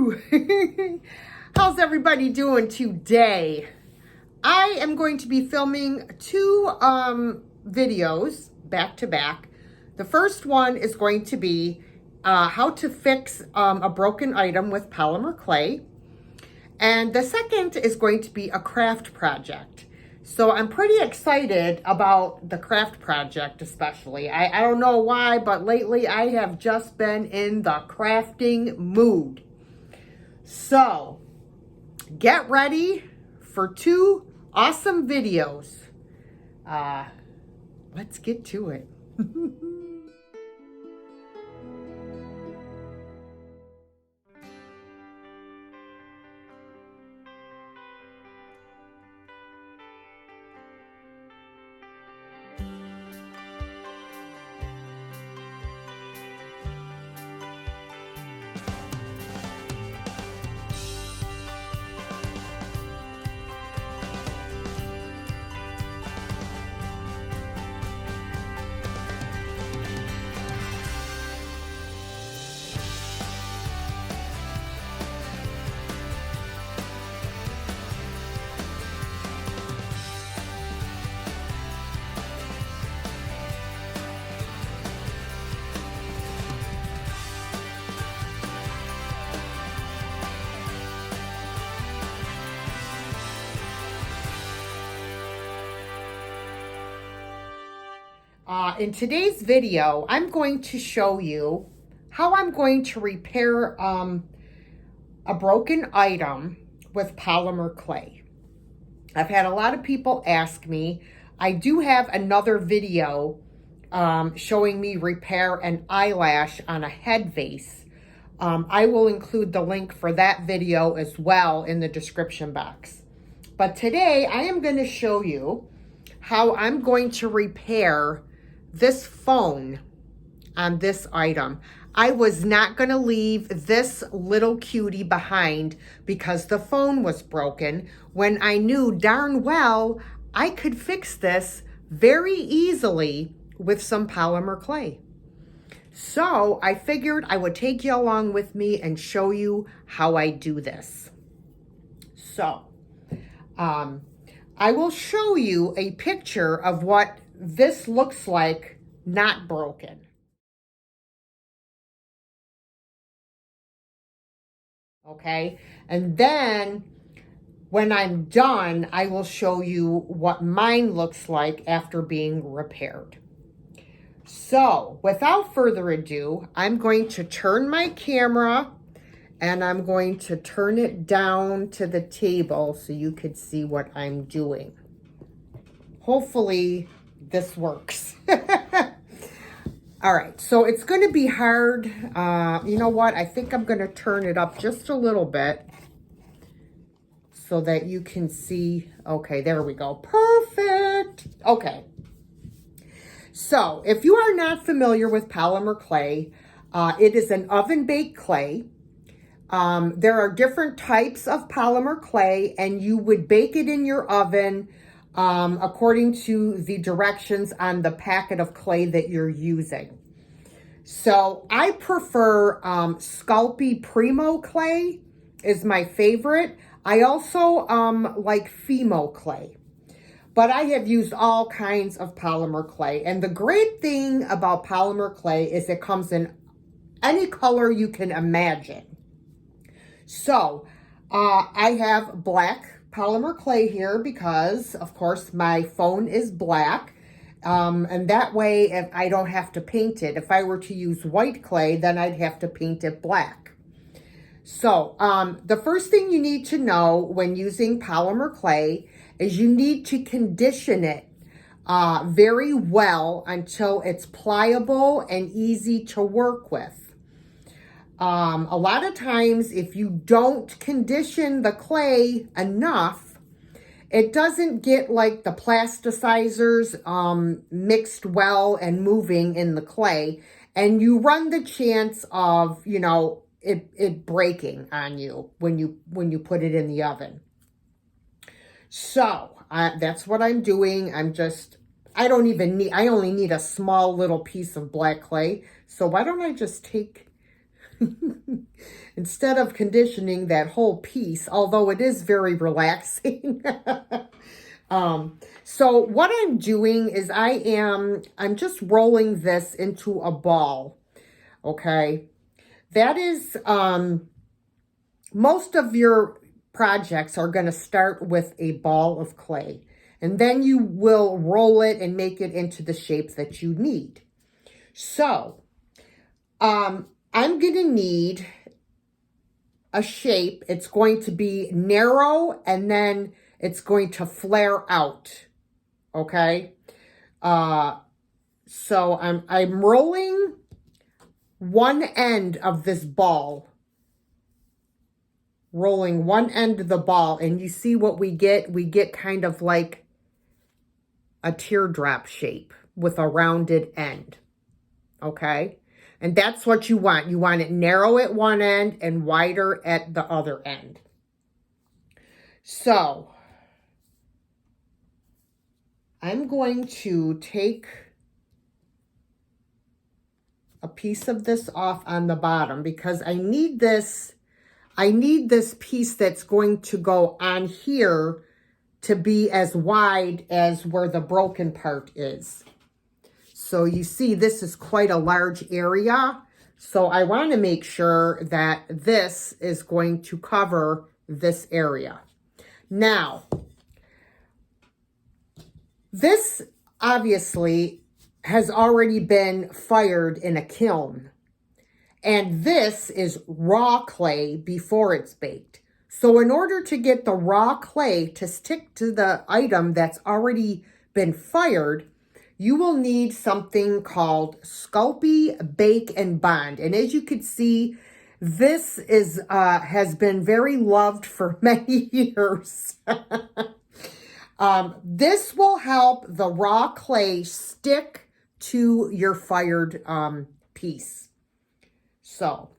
Woo! How's everybody doing today? I am going to be filming two videos back to back. The first one is going to be how to fix a broken item with polymer clay. And the second is going to be a craft project. So I'm pretty excited about the craft project especially. I don't know why, but lately I have just been in the crafting mood. So get ready for two awesome videos. Let's get to it. In today's video, I'm going to show you how I'm going to repair a broken item with polymer clay. I've had a lot of people ask me. I do have another video showing me repair an eyelash on a head vase. I will include the link for that video as well in the description box. But today I am going to show you how I'm going to repair this phone on this item. I was not going to leave this little cutie behind because the phone was broken when I knew darn well I could fix this very easily with some polymer clay. So I figured I would take you along with me and show you how I do this. So I will show you a picture of what this looks like not broken. Okay, and then when I'm done, I will show you what mine looks like after being repaired. So without further ado, I'm going to turn my camera and I'm going to turn it down to the table so you could see what I'm doing. Hopefully this works. All right, so it's going to be hard. You know what? I think I'm going to turn it up just a little bit so that you can see. Okay, there we go. Perfect. Okay. So if you are not familiar with polymer clay, it is an oven-baked clay. There are different types of polymer clay, and you would bake it in your oven according to the directions on the packet of clay that you're using. So I prefer Sculpey Primo clay is my favorite. I also like Fimo clay. But I have used all kinds of polymer clay. And the great thing about polymer clay is it comes in any color you can imagine. So I have black polymer clay here because, of course, my phone is black. And that way, if I don't have to paint it. If I were to use white clay, then I'd have to paint it black. So the first thing you need to know when using polymer clay is you need to condition it very well until it's pliable and easy to work with. A lot of times, if you don't condition the clay enough, it doesn't get like the plasticizers mixed well and moving in the clay, and you run the chance of, you know, it breaking on you when you put it in the oven. So that's what I'm doing. I only need a small little piece of black clay. So why don't I just take instead of conditioning that whole piece, although it is very relaxing. So what I'm doing is I'm just rolling this into a ball. Okay. That is, most of your projects are going to start with a ball of clay, and then you will roll it and make it into the shape that you need. So, I'm going to need a shape. It's going to be narrow, and then it's going to flare out. Okay. So I'm rolling one end of this ball, rolling one end of the ball, and you see what we get? We get kind of like a teardrop shape with a rounded end. Okay. And that's what you want. You want it narrow at one end and wider at the other end. So I'm going to take a piece of this off on the bottom because I need this piece that's going to go on here to be as wide as where the broken part is. So you see, this is quite a large area. So I want to make sure that this is going to cover this area. Now, this obviously has already been fired in a kiln. And this is raw clay before it's baked. So in order to get the raw clay to stick to the item that's already been fired, you will need something called Sculpey Bake and Bond. And as you can see, this is has been very loved for many years. This will help the raw clay stick to your fired piece. So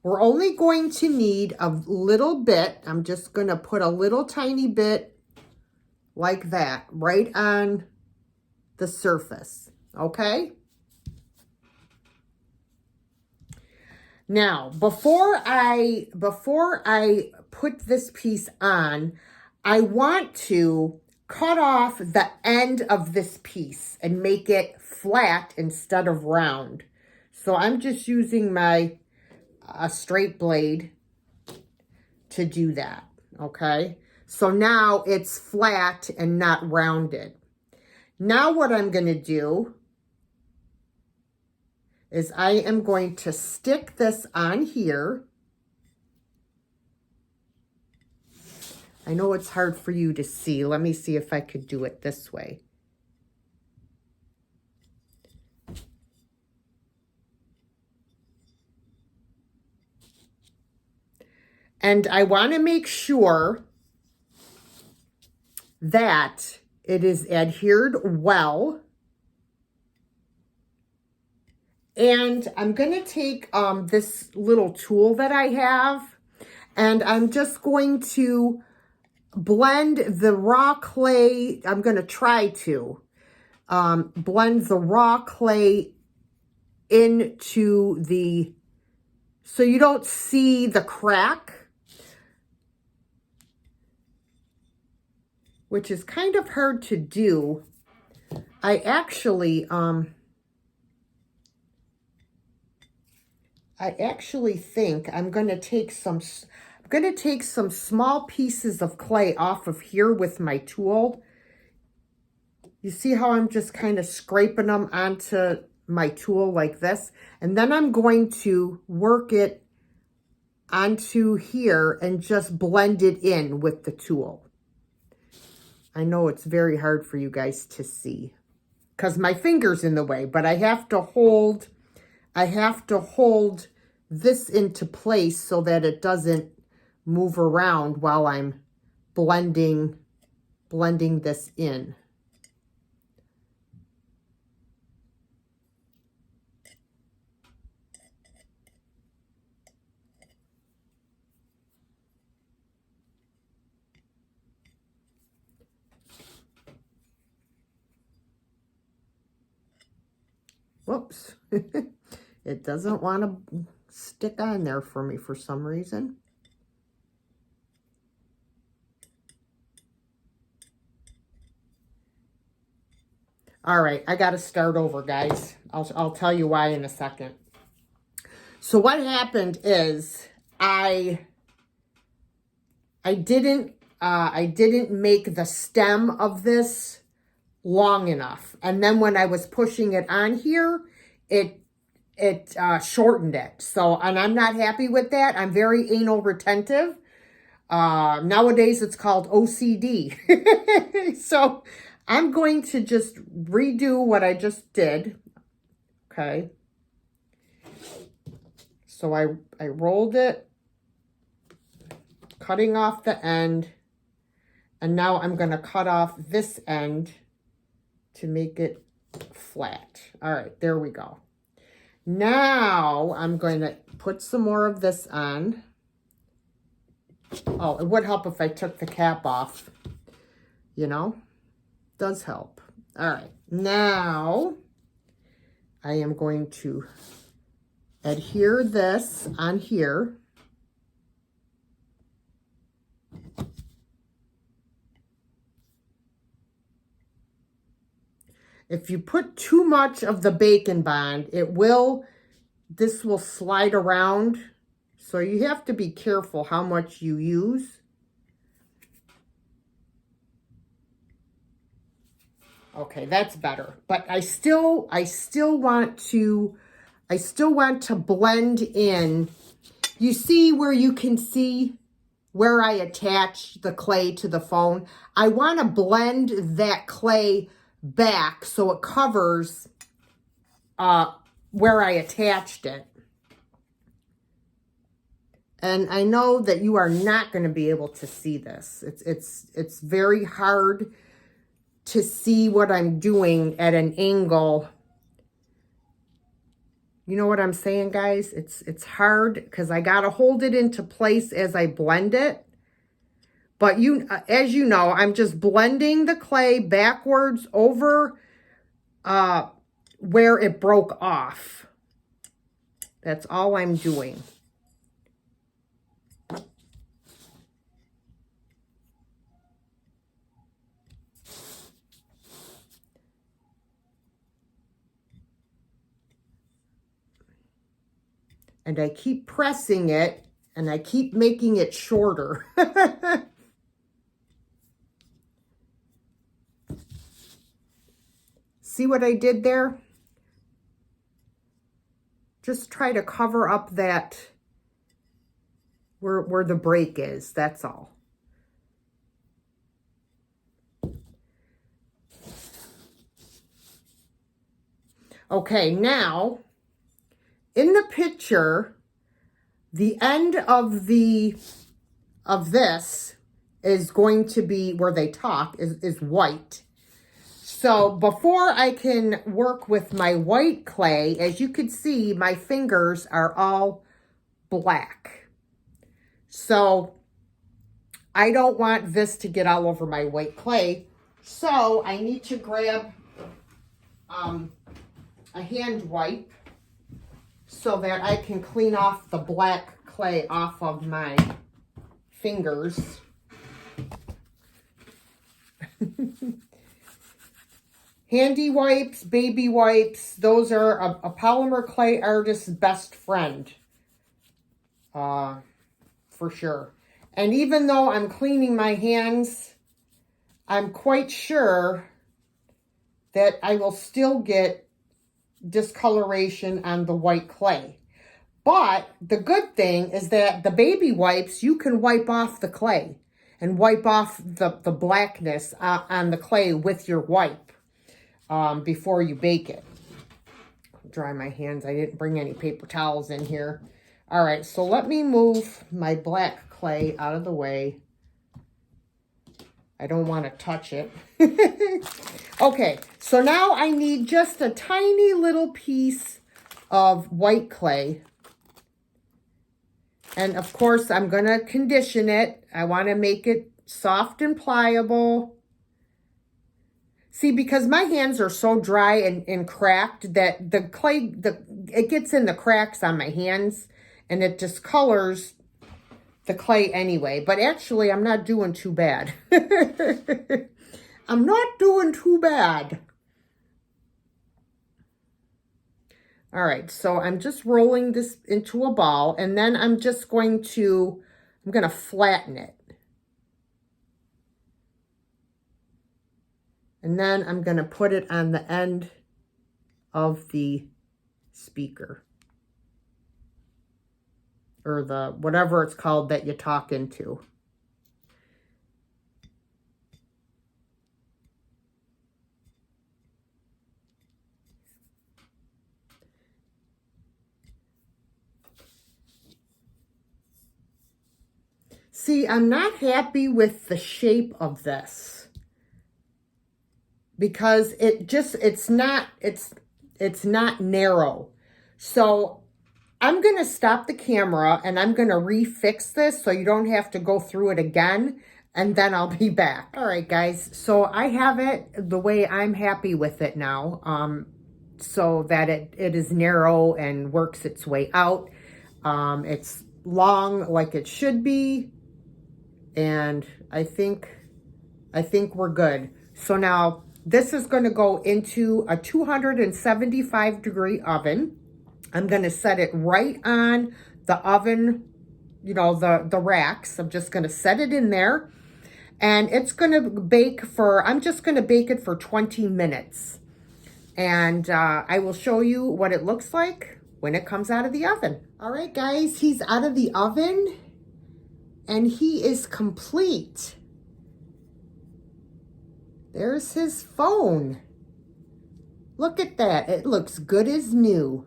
we're only going to need a little bit. I'm just going to put a little tiny bit like that right on the surface. Okay. Now, before I put this piece on, I want to cut off the end of this piece and make it flat instead of round. So I'm just using a straight blade to do that, okay? So now it's flat and not rounded. Now what I'm going to do is I am going to stick this on here. I know it's hard for you to see. Let me see if I could do it this way. And I want to make sure that it is adhered well. And I'm going to take this little tool that I have, and I'm just going to blend the raw clay. I'm going to try to blend the raw clay into so you don't see the crack, which is kind of hard to do. I actually think I'm going to take some small pieces of clay off of here with my tool. You see how I'm just kind of scraping them onto my tool like this? And then I'm going to work it onto here and just blend it in with the tool. I know it's very hard for you guys to see because my finger's in the way, but I have to hold this into place so that it doesn't move around while I'm blending this in. Whoops. It doesn't want to stick on there for me for some reason. All right, I got to start over, guys. I'll tell you why in a second. So what happened is I didn't make the stem of this long enough, and then when I was pushing it on here, it shortened it. So, and I'm not happy with that. I'm very anal retentive. Nowadays it's called OCD. So I'm going to just redo what I just did. Okay. So I rolled it, cutting off the end, and now I'm going to cut off this end to make it flat. All right, there we go. Now I'm going to put some more of this on. Oh, it would help if I took the cap off, you know, does help. All right, now I am going to adhere this on here. If you put too much of the Bacon Bond, this will slide around. So you have to be careful how much you use. Okay, that's better. But I still want to blend in. You see where you can see where I attach the clay to the phone? I want to blend that clay back so it covers where I attached it. And I know that you are not going to be able to see this. It's very hard to see what I'm doing at an angle. You know what I'm saying, guys? It's hard because I got to hold it into place as I blend it. But as you know, I'm just blending the clay backwards over where it broke off. That's all I'm doing. And I keep pressing it, and I keep making it shorter. See what I did there? Just try to cover up that where the break is, that's all. Okay, now in the picture, the end of this is going to be where they talk is white. So before I can work with my white clay, as you can see, my fingers are all black. So I don't want this to get all over my white clay. So I need to grab a hand wipe so that I can clean off the black clay off of my fingers. Handy wipes, baby wipes, those are a polymer clay artist's best friend. For sure. And even though I'm cleaning my hands, I'm quite sure that I will still get discoloration on the white clay. But the good thing is that the baby wipes, you can wipe off the clay and wipe off the blackness on the clay with your wipe before you bake it. Dry my hands. I didn't bring any paper towels in here. All right, so let me move my black clay out of the way. I don't want to touch it. Okay, so now I need just a tiny little piece of white clay. And of course, I'm going to condition it. I want to make it soft and pliable. See, because my hands are so dry and cracked that the clay, it gets in the cracks on my hands. and it discolors the clay anyway. But actually, I'm not doing too bad. I'm not doing too bad. All right, so I'm just rolling this into a ball, and then I'm going to flatten it. And then I'm going to put it on the end of the speaker. Or the, whatever it's called that you talk into. See, I'm not happy with the shape of this. Because it's not narrow. So I'm going to stop the camera and I'm going to refix this so you don't have to go through it again, and then I'll be back. All right, guys. So I have it the way I'm happy with it now, so that it is narrow and works its way out. It's long like it should be, and I think we're good. So now this is going to go into a 275-degree oven. I'm going to set it right on the oven, you know, the racks. I'm just going to set it in there. And it's going to bake for, I'm just going to bake it for 20 minutes. And I will show you what it looks like when it comes out of the oven. All right, guys, he's out of the oven. And he is complete. There's his phone. Look at that. It looks good as new.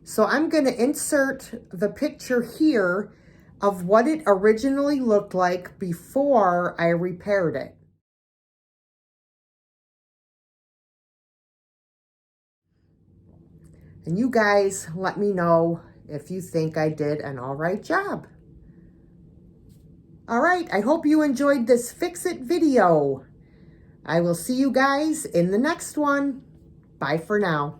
So I'm going to insert the picture here of what it originally looked like before I repaired it. And you guys let me know if you think I did an all right job. All right, I hope you enjoyed this fix-it video. I will see you guys in the next one. Bye for now.